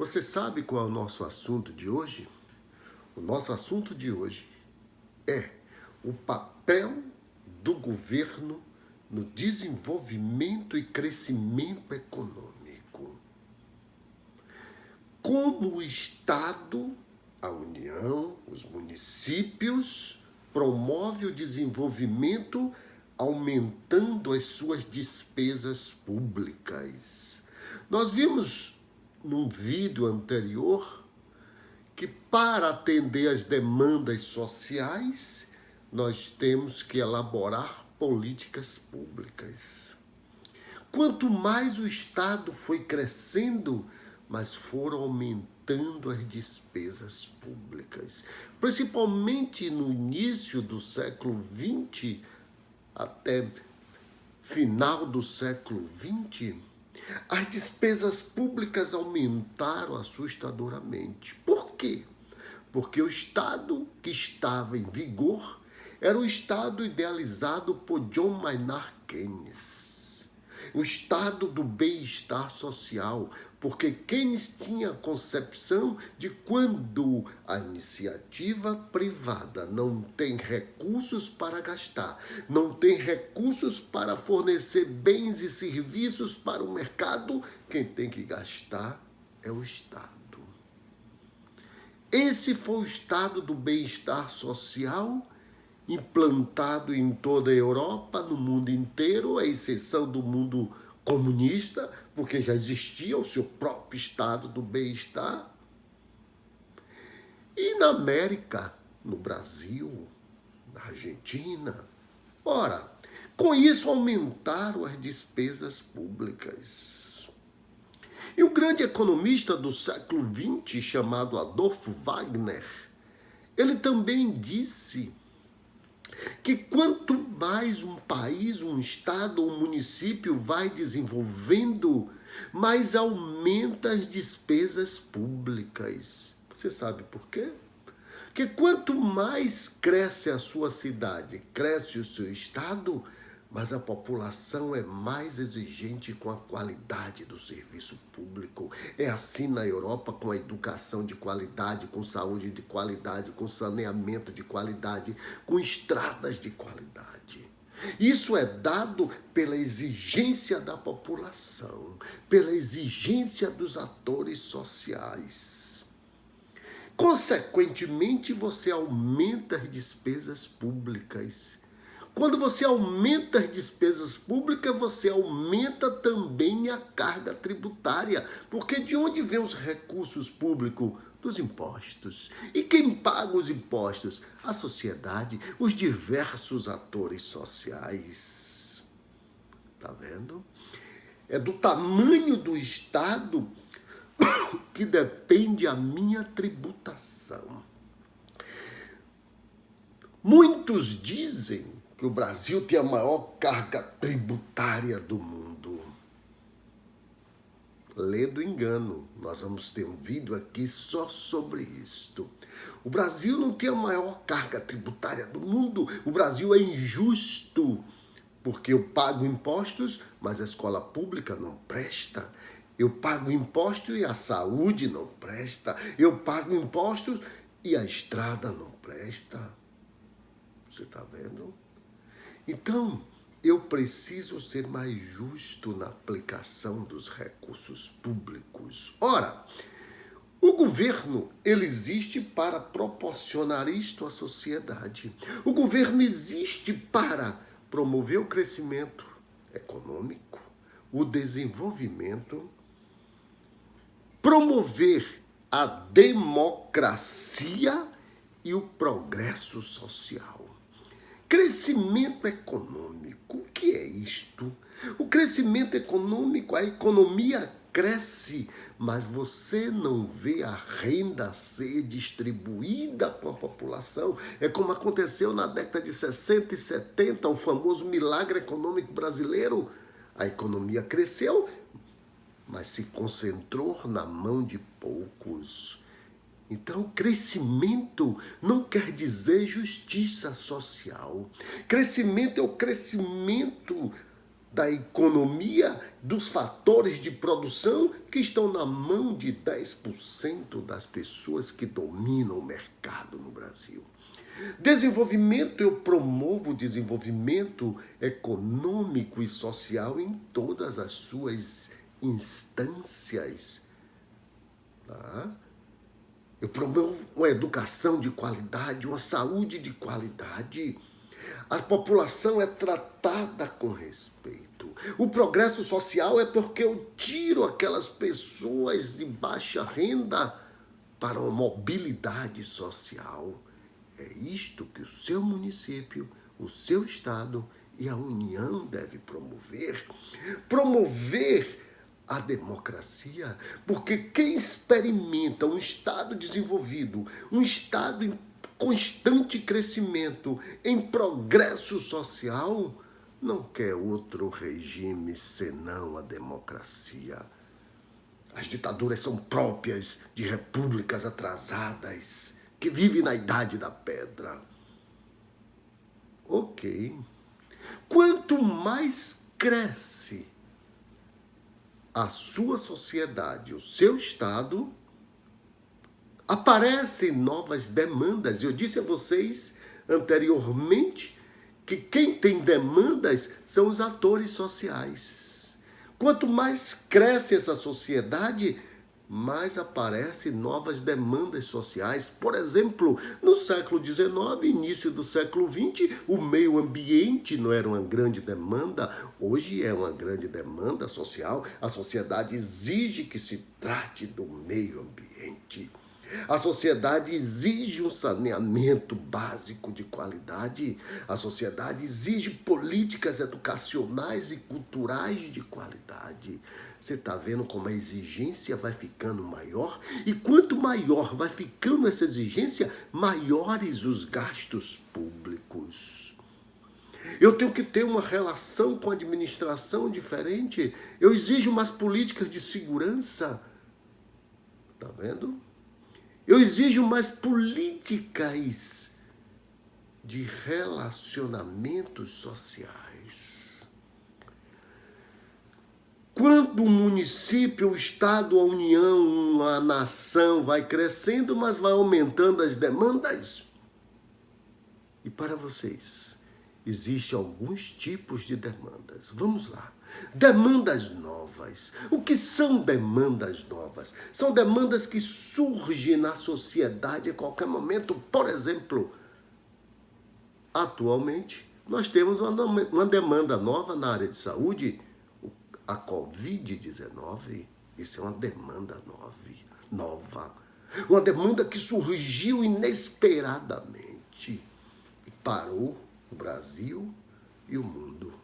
Você sabe qual é o nosso assunto de hoje? O nosso assunto de hoje é o papel do governo no desenvolvimento e crescimento econômico. Como o Estado, a União, os municípios promove o desenvolvimento aumentando as suas despesas públicas. Nós vimos num vídeo anterior que para atender às demandas sociais, nós temos que elaborar políticas públicas. Quanto mais o Estado foi crescendo, mas foram aumentando as despesas públicas. Principalmente no início do século XX até final do século XX, as despesas públicas aumentaram assustadoramente. Por quê? Porque o Estado que estava em vigor era o Estado idealizado por John Maynard Keynes. O Estado do bem-estar social, porque Keynes tinha a concepção de quando a iniciativa privada não tem recursos para gastar, não tem recursos para fornecer bens e serviços para o mercado, quem tem que gastar é o Estado. Esse foi o estado do bem-estar social implantado em toda a Europa, no mundo inteiro, à exceção do mundo comunista, porque já existia o seu próprio estado do bem-estar. E na América, no Brasil, na Argentina. Ora, com isso aumentaram as despesas públicas. E o grande economista do século XX, chamado Adolfo Wagner, ele também disse que quanto mais um país, um estado ou um município vai desenvolvendo, mais aumenta as despesas públicas. Você sabe por quê? Porque quanto mais cresce a sua cidade, cresce o seu estado, mas a população é mais exigente com a qualidade do serviço público. É assim na Europa, com a educação de qualidade, com saúde de qualidade, com saneamento de qualidade, com estradas de qualidade. Isso é dado pela exigência da população, pela exigência dos atores sociais. Consequentemente, você aumenta as despesas públicas. Quando você aumenta as despesas públicas, você aumenta também a carga tributária. Porque de onde vêm os recursos públicos? Dos impostos. E quem paga os impostos? A sociedade, os diversos atores sociais. Tá vendo? É do tamanho do Estado que depende a minha tributação. Muitos dizem que o Brasil tem a maior carga tributária do mundo. Lê do engano, nós vamos ter um vídeo aqui só sobre isto. O Brasil não tem a maior carga tributária do mundo, o Brasil é injusto, porque eu pago impostos, mas a escola pública não presta. Eu pago impostos e a saúde não presta. Eu pago impostos e a estrada não presta. Você está vendo? Então, eu preciso ser mais justo na aplicação dos recursos públicos. Ora, o governo, ele existe para proporcionar isto à sociedade. O governo existe para promover o crescimento econômico, o desenvolvimento, promover a democracia e o progresso social. Crescimento econômico, o que é isto? O crescimento econômico, a economia cresce, mas você não vê a renda ser distribuída para a população. É como aconteceu na década de 60 e 70, o famoso milagre econômico brasileiro. A economia cresceu, mas se concentrou na mão de poucos. Então, crescimento não quer dizer justiça social. Crescimento é o crescimento da economia, dos fatores de produção que estão na mão de 10% das pessoas que dominam o mercado no Brasil. Desenvolvimento, eu promovo o desenvolvimento econômico e social em todas as suas instâncias. Tá? Eu promovo uma educação de qualidade, uma saúde de qualidade. A população é tratada com respeito. O progresso social é porque eu tiro aquelas pessoas de baixa renda para uma mobilidade social. É isto que o seu município, o seu estado e a União devem promover. Promover a democracia, porque quem experimenta um estado desenvolvido, um estado em constante crescimento, em progresso social, não quer outro regime senão a democracia. As ditaduras são próprias de repúblicas atrasadas, que vivem na idade da pedra. Ok. Quanto mais cresce a sua sociedade, o seu estado, aparecem novas demandas. Eu disse a vocês anteriormente que quem tem demandas são os atores sociais. Quanto mais cresce essa sociedade, mais aparecem novas demandas sociais. Por exemplo, no século XIX, início do século XX, o meio ambiente não era uma grande demanda. Hoje é uma grande demanda social. A sociedade exige que se trate do meio ambiente. A sociedade exige um saneamento básico de qualidade. A sociedade exige políticas educacionais e culturais de qualidade. Você está vendo como a exigência vai ficando maior? E quanto maior vai ficando essa exigência, maiores os gastos públicos. Eu tenho que ter uma relação com a administração diferente. Eu exijo umas políticas de segurança. Está vendo? Eu exijo mais políticas de relacionamentos sociais. Quando o município, o estado, a união, a nação vai crescendo, mas vai aumentando as demandas. E para vocês, existem alguns tipos de demandas. Vamos lá. Demandas novas. O que são demandas novas? São demandas que surgem na sociedade a qualquer momento. Por exemplo, atualmente, nós temos uma demanda nova na área de saúde, a Covid-19. Isso é uma demanda nova. Uma demanda que surgiu inesperadamente e parou o Brasil e o mundo.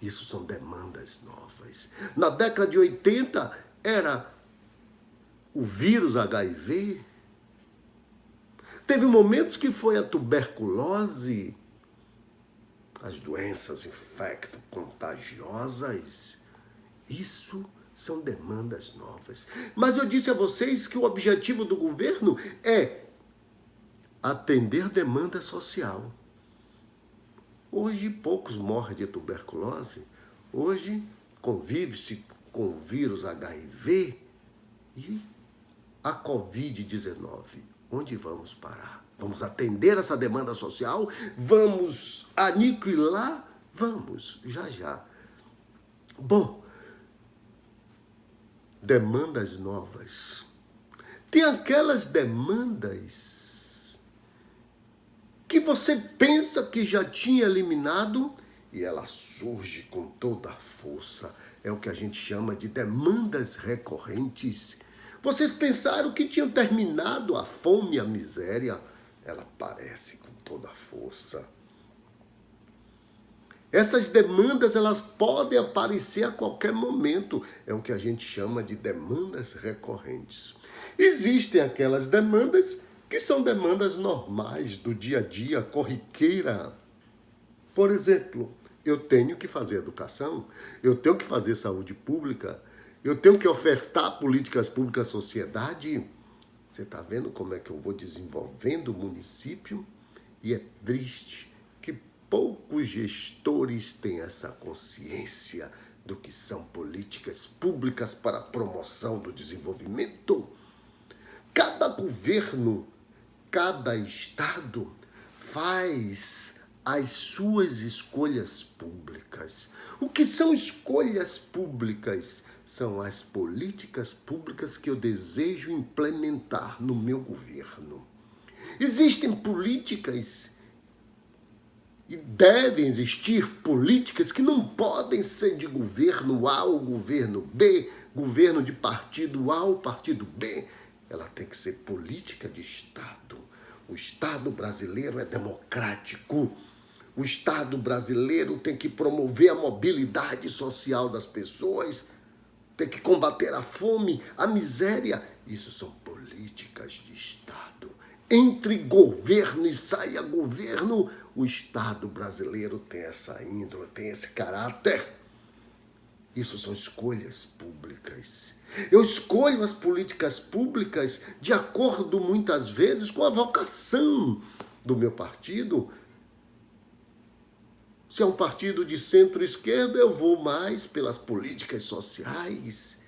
Isso são demandas novas. Na década de 80 era o vírus HIV. Teve momentos que foi a tuberculose, as doenças infecto-contagiosas. Isso são demandas novas. Mas eu disse a vocês que o objetivo do governo é atender demanda social. Hoje, poucos morrem de tuberculose. Hoje, convive-se com o vírus HIV e a Covid-19. Onde vamos parar? Vamos atender essa demanda social? Vamos aniquilar? Vamos, já. Bom, demandas novas. Tem aquelas demandas que você pensa que já tinha eliminado e ela surge com toda a força. É o que a gente chama de demandas recorrentes. Vocês pensaram que tinham terminado a fome e a miséria. Ela aparece com toda a força. Essas demandas, elas podem aparecer a qualquer momento. É o que a gente chama de demandas recorrentes. Existem aquelas demandas que são demandas normais do dia a dia, corriqueira. Por exemplo, eu tenho que fazer educação, eu tenho que fazer saúde pública, eu tenho que ofertar políticas públicas à sociedade. Você está vendo como é que eu vou desenvolvendo o município? E é triste que poucos gestores têm essa consciência do que são políticas públicas para a promoção do desenvolvimento. Cada governo, cada estado faz as suas escolhas públicas. O que são escolhas públicas? São as políticas públicas que eu desejo implementar no meu governo. Existem políticas e devem existir políticas que não podem ser de governo A ou governo B, governo de partido A ou partido B. Ela tem que ser política de Estado. O Estado brasileiro é democrático. O Estado brasileiro tem que promover a mobilidade social das pessoas, tem que combater a fome, a miséria. Isso são políticas de Estado. Entre governo e saia governo, o Estado brasileiro tem essa índole, tem esse caráter. Isso são escolhas públicas. Eu escolho as políticas públicas de acordo, muitas vezes, com a vocação do meu partido. Se é um partido de centro-esquerda, eu vou mais pelas políticas sociais.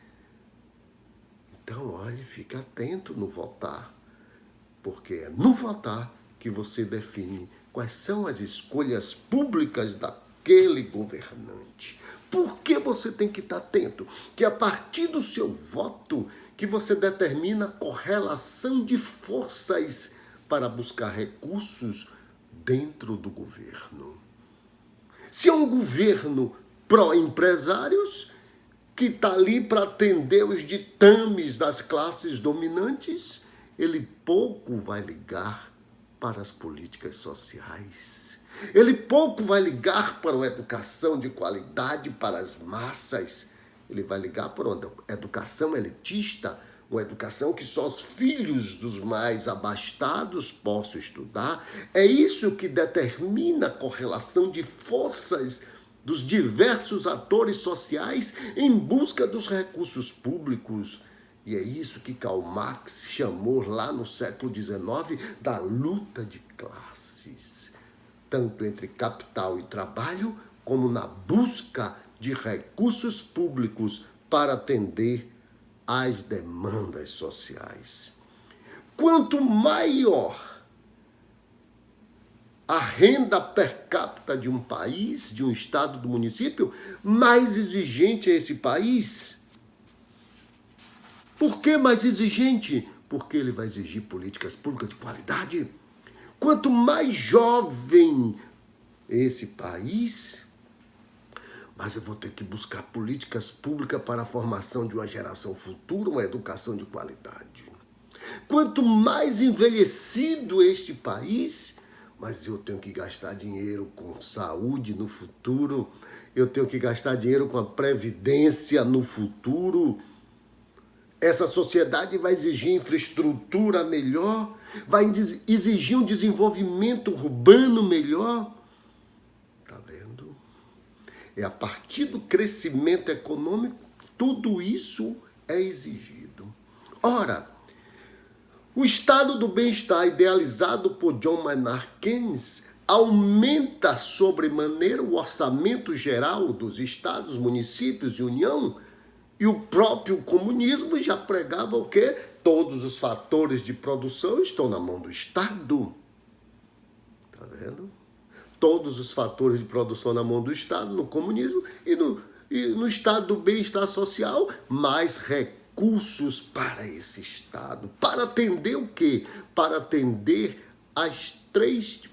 Então, olhe, fique atento no votar, porque é no votar que você define quais são as escolhas públicas daquele governante. Por que você tem que estar atento? Que a partir do seu voto que você determina a correlação de forças para buscar recursos dentro do governo. Se é um governo pró-empresários, que está ali para atender os ditames das classes dominantes, ele pouco vai ligar para as políticas sociais. Ele pouco vai ligar para uma educação de qualidade para as massas. Ele vai ligar para uma educação elitista, uma educação que só os filhos dos mais abastados possam estudar. É isso que determina a correlação de forças dos diversos atores sociais em busca dos recursos públicos. E é isso que Karl Marx chamou lá no século XIX da luta de classes, tanto entre capital e trabalho, como na busca de recursos públicos para atender às demandas sociais. Quanto maior a renda per capita de um país, de um estado, do município, mais exigente é esse país. Por que mais exigente? Porque ele vai exigir políticas públicas de qualidade. Quanto mais jovem esse país, mas eu vou ter que buscar políticas públicas para a formação de uma geração futura, uma educação de qualidade. Quanto mais envelhecido este país, mas eu tenho que gastar dinheiro com saúde no futuro, eu tenho que gastar dinheiro com a previdência no futuro. Essa sociedade vai exigir infraestrutura melhor, vai exigir um desenvolvimento urbano melhor. Está vendo? É a partir do crescimento econômico que tudo isso é exigido. Ora, o estado do bem-estar idealizado por John Maynard Keynes aumenta sobremaneira o orçamento geral dos estados, municípios e União, e o próprio comunismo já pregava o quê? Todos os fatores de produção estão na mão do Estado. Está vendo? Todos os fatores de produção na mão do Estado, no comunismo, e no estado do bem-estar social, mais recursos para esse Estado. Para atender o quê? Para atender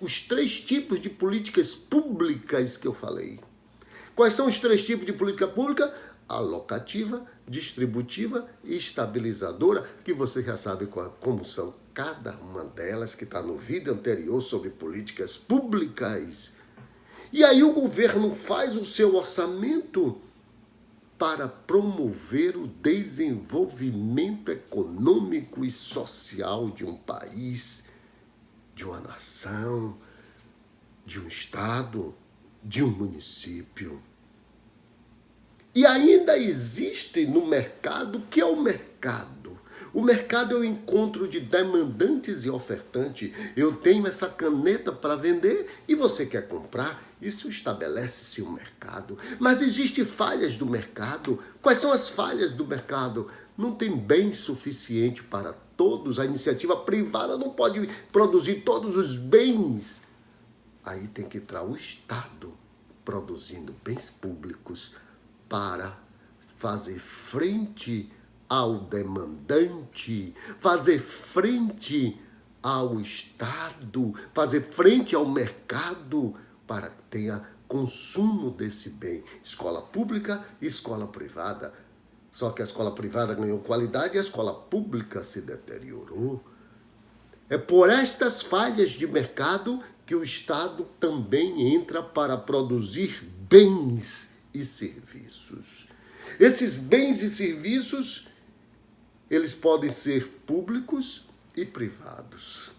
os três tipos de políticas públicas que eu falei. Quais são os três tipos de política pública? Alocativa, distributiva e estabilizadora, que você já sabe como são cada uma delas, que está no vídeo anterior sobre políticas públicas. E aí o governo faz o seu orçamento para promover o desenvolvimento econômico e social de um país, de uma nação, de um estado, de um município. E ainda existe no mercado, o que é o mercado? O mercado é o encontro de demandantes e ofertantes. Eu tenho essa caneta para vender e você quer comprar. Isso estabelece-se um mercado. Mas existem falhas do mercado. Quais são as falhas do mercado? Não tem bem suficiente para todos. A iniciativa privada não pode produzir todos os bens. Aí tem que entrar o Estado produzindo bens públicos para fazer frente ao demandante, fazer frente ao Estado, fazer frente ao mercado para que tenha consumo desse bem. Escola pública e escola privada. Só que a escola privada ganhou qualidade e a escola pública se deteriorou. É por estas falhas de mercado que o Estado também entra para produzir bens e serviços. Esses bens e serviços, eles podem ser públicos e privados.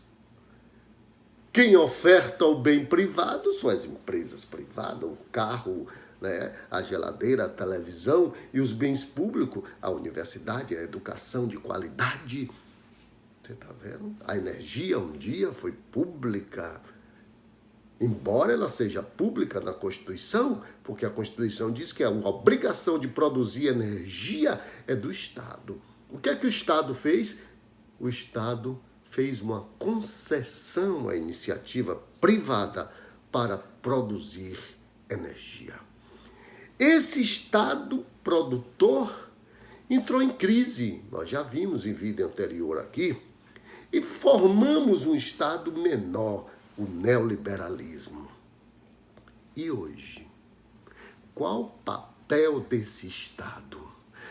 Quem oferta o bem privado são as empresas privadas, o carro, né, a geladeira, a televisão, e os bens públicos, a universidade, a educação de qualidade. Você está vendo? A energia um dia foi pública, embora ela seja pública na Constituição, porque a Constituição diz que a obrigação de produzir energia é do Estado. O que é que o Estado fez? O Estado fez uma concessão à iniciativa privada para produzir energia. Esse Estado produtor entrou em crise, nós já vimos em vídeo anterior aqui, e formamos um Estado menor, o neoliberalismo. E hoje, qual o papel desse Estado?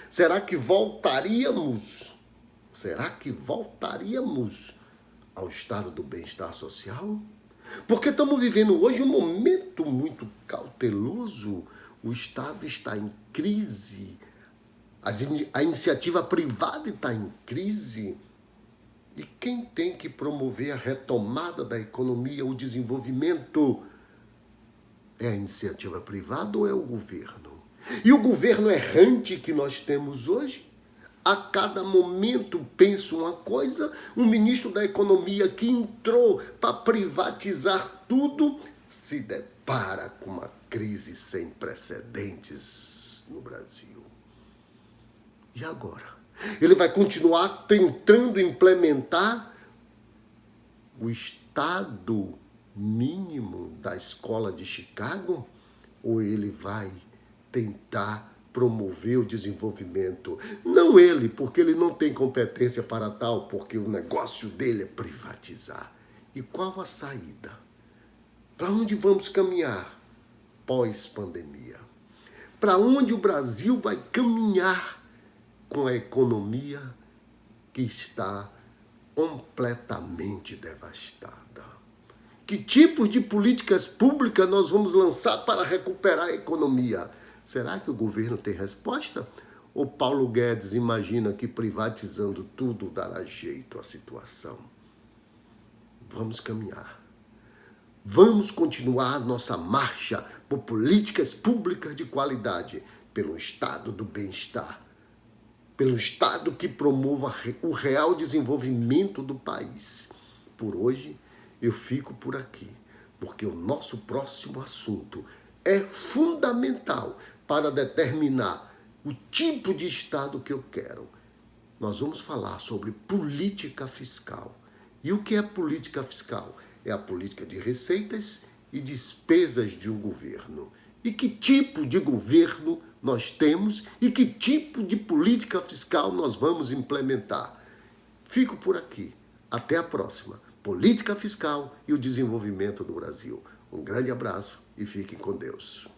Será que voltaríamos ao estado do bem-estar social? Porque estamos vivendo hoje um momento muito cauteloso. O Estado está em crise. A iniciativa privada está em crise. E quem tem que promover a retomada da economia, o desenvolvimento? É a iniciativa privada ou é o governo? E o governo errante que nós temos hoje, a cada momento pensa uma coisa, um ministro da Economia que entrou para privatizar tudo, se depara com uma crise sem precedentes no Brasil. E agora? Ele vai continuar tentando implementar o Estado mínimo da escola de Chicago? Ou ele vai tentar promover o desenvolvimento? Não ele, porque ele não tem competência para tal, porque o negócio dele é privatizar. E qual a saída? Para onde vamos caminhar pós-pandemia? Para onde o Brasil vai caminhar com a economia que está completamente devastada? Que tipos de políticas públicas nós vamos lançar para recuperar a economia? Será que o governo tem resposta? Ou Paulo Guedes imagina que privatizando tudo dará jeito à situação? Vamos caminhar. Vamos continuar nossa marcha por políticas públicas de qualidade, pelo estado do bem-estar, pelo Estado que promova o real desenvolvimento do país. Por hoje, eu fico por aqui, porque o nosso próximo assunto é fundamental para determinar o tipo de Estado que eu quero. Nós vamos falar sobre política fiscal. E o que é política fiscal? É a política de receitas e despesas de um governo. E que tipo de governo nós temos e que tipo de política fiscal nós vamos implementar? Fico por aqui. Até a próxima. Política fiscal e o desenvolvimento do Brasil. Um grande abraço e fiquem com Deus.